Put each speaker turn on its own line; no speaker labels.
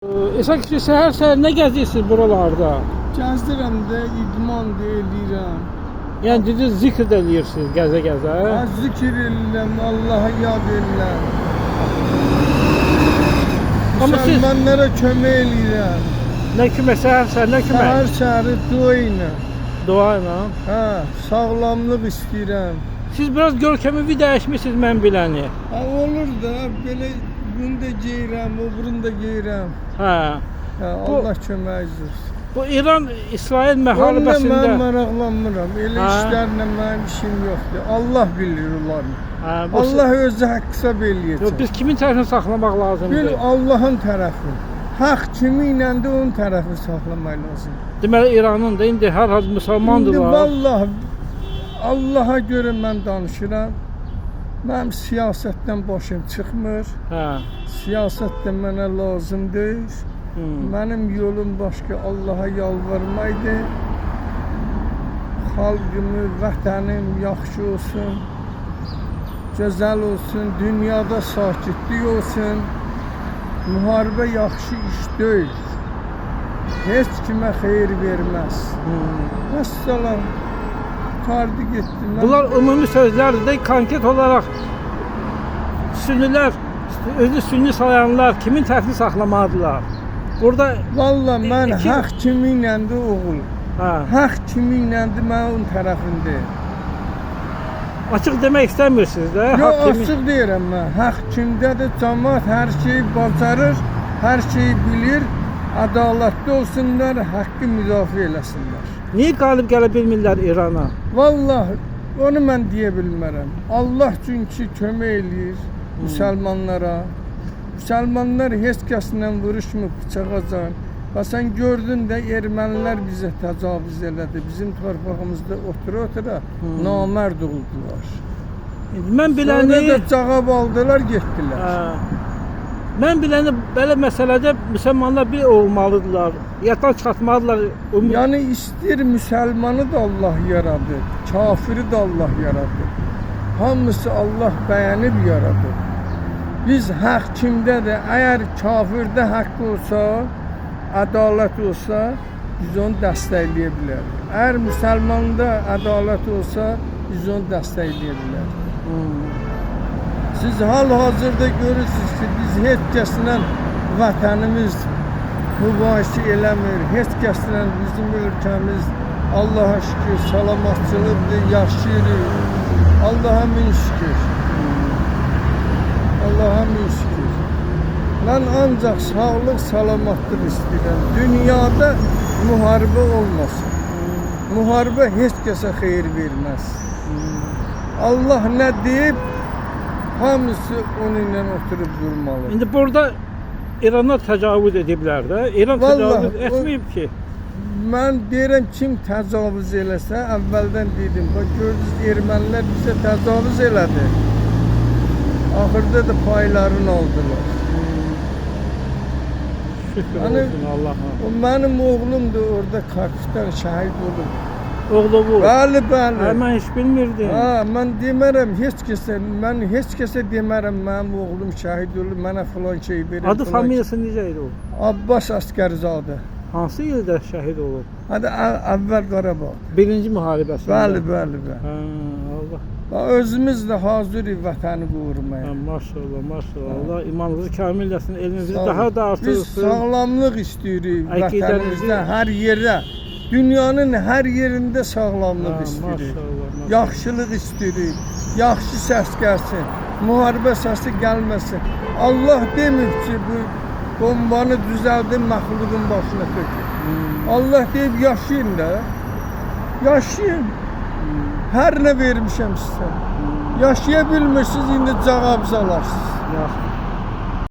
Esas ki səhər nə gəzirsiniz buralarda?
Gəzdirəm də, idman da eləyirəm.
Yəni dediniz zikr də eləyirsiniz gəzə-gəzə.
Zikr eləyirəm, Allah'a yad eləyirəm.
Amma siz
Müsəlmanlara kömək eləyirəm.
nə kimi səhər nə kimi?
Səhər dua ilə.
Dua ilə.
Hə, sağlamlıq istəyirəm.
Siz biraz görkəmi dəyişmisiniz mən biləni.
Ha, olur da, belə bunu da geyirəm, öbürünü də geyirəm.
Hə.
Hə, Allah köməyiniz olsun.
Bu İran-İsrail
Onunla
müharibəsində
mən maraqlanmıram. Elə
Ha.
işlərlə mənim işim yoxdur. Allah bilir onları.
hə, bu
Allah özü haqq hesab
Yox,
eləyəcək.
biz kimin tərəfini saxlamaq
Bir
lazımdır?
Allah'ın tərəfi. Haqq kimi ilə də onun tərəfi saxlamaq lazım.
Deməli İranın da indi hər halda
İndi
müsəlmandırlar.
vallahi Allah'a görə mən danışıram. Mənim siyasətdən başım çıxmır.
Hə.
Siyasət də mənə lazım deyil. Mənim yolum başqa Allah'a yalvarmaqdır. Xalqımı, vətənim yaxşı olsun. Gözəl olsun, dünyada sakitlik olsun. Müharibə yaxşı iş deyil. Heç kimə xeyir verməz. Məsələn, tardı getdi.
Bunlar ümumi sözlərdir də konkret olaraq Sünnilər, özü sünni sayanlar kimin tərəfini saxlamalıdırlar? Burada
Valla mən
İki-
haqq kimi ilə də oğul.
hə,
Haqq kimi ilə də mən onun tərəfindəyim.
açıq demək istəmirsiniz də.
Yox,
haqq kimi-
açıq deyirəm mən. Haqq kimdədir? Cəmaət hər şeyi bacarır, hər şeyi bilir. Ədalətli olsunlar, haqqı müdafiə eləsinlər.
Niyə qalib gələ bilmirlər İrana?
Vallahi onu mən deyə bilmərəm. Allah çünki kömək eləyir müsəlmanlara. Müsəlmanlar heç kəslə vuruşmur bıçağacan. Və sən gördün də ermənilər bizə təcavüz elədi. Bizim torpağımızda otura-otura namərd oldular.
Mən
Sonra
biləni
da cavab aldılar, getdilər.
hə, mən biləni belə məsələdə müsəlmanlar bir olmalıdırlar. Yaddan çıxartmalıdırlar.
Yəni istəyir müsəlmanı da Allah yaradı, kafiri də Allah yaradı. Hamısı Allah bəyənib yaradı. Biz haqq kimdədir? Əgər kafirdə haqq olsa, ədalət olsa, biz onu dəstəkləyə bilərik. Əgər müsəlmanda ədalət olsa, biz onu dəstəkləyə bilərik. Siz hal-hazırda görürsünüz ki, biz heç kəslə vətənimiz mübahisə eləmir. Heç kəslə bizim ölkəmiz Allah'a şükür salamatçılıqdır, yaşayırıq. Allah'a min şükür. Allah'a min şükür. Mən ancaq sağlıq, salamatlıq istəyirəm. Dünyada müharibə olmasın. Müharibə heç kəsə xeyir verməz. Allah nə deyib, hamısı onunla oturub durmalı.
İndi burada İrana təcavüz ediblər də. İran
Vallahi
təcavüz etməyib ki.
Mən deyirəm kim təcavüz eləsə, əvvəldən dedim. Bax gördünüz ermənilər bizə təcavüz elədi. Axırda da paylarını aldılar.
Şükür
Yəni,
olsun Allah'a.
O mənim oğlum da orada Karkuşdan şəhid olub.
Oğlu bu.
Bəli, bəli.
Hə, mən heç bilmirdim.
Ha, mən demərəm mən heç kəsə demərəm mənim oğlum şəhid olub, mənə filan şey verir.
Adı, familiyası necə idi o?
Abbas Əsgərzadə.
Hansı ildə şəhid olub?
Hadi əvvəl Qarabağ.
Birinci müharibəsində.
Bəli, bəli, bəli.
Hə, Allah.
Və özümüz də hazırıq vətəni qorumaya.
Hə, maşallah, maşallah. Allah imanınızı kamil eləsin, elminizi
Sağ
daha
olun.
da
Biz
artırsın.
sağlamlıq istəyirik
Əqidənizi-
vətənimizdə, hər yerdə. Dünyanın hər yerində sağlamlıq
Hə,
istəyirik.
maşallah.
Yaxşılıq istəyirik. Yaxşı səs gəlsin. Müharibə səsi gəlməsin. Allah demir ki, bu bombanı düzəldin, məxluqun başına tökün. Allah deyib yaşayın da. Yaşayın. Hər nə vermişəm sizə. Yaşaya bilmirsiniz, indi cavab alarsınız.
Yaxşı.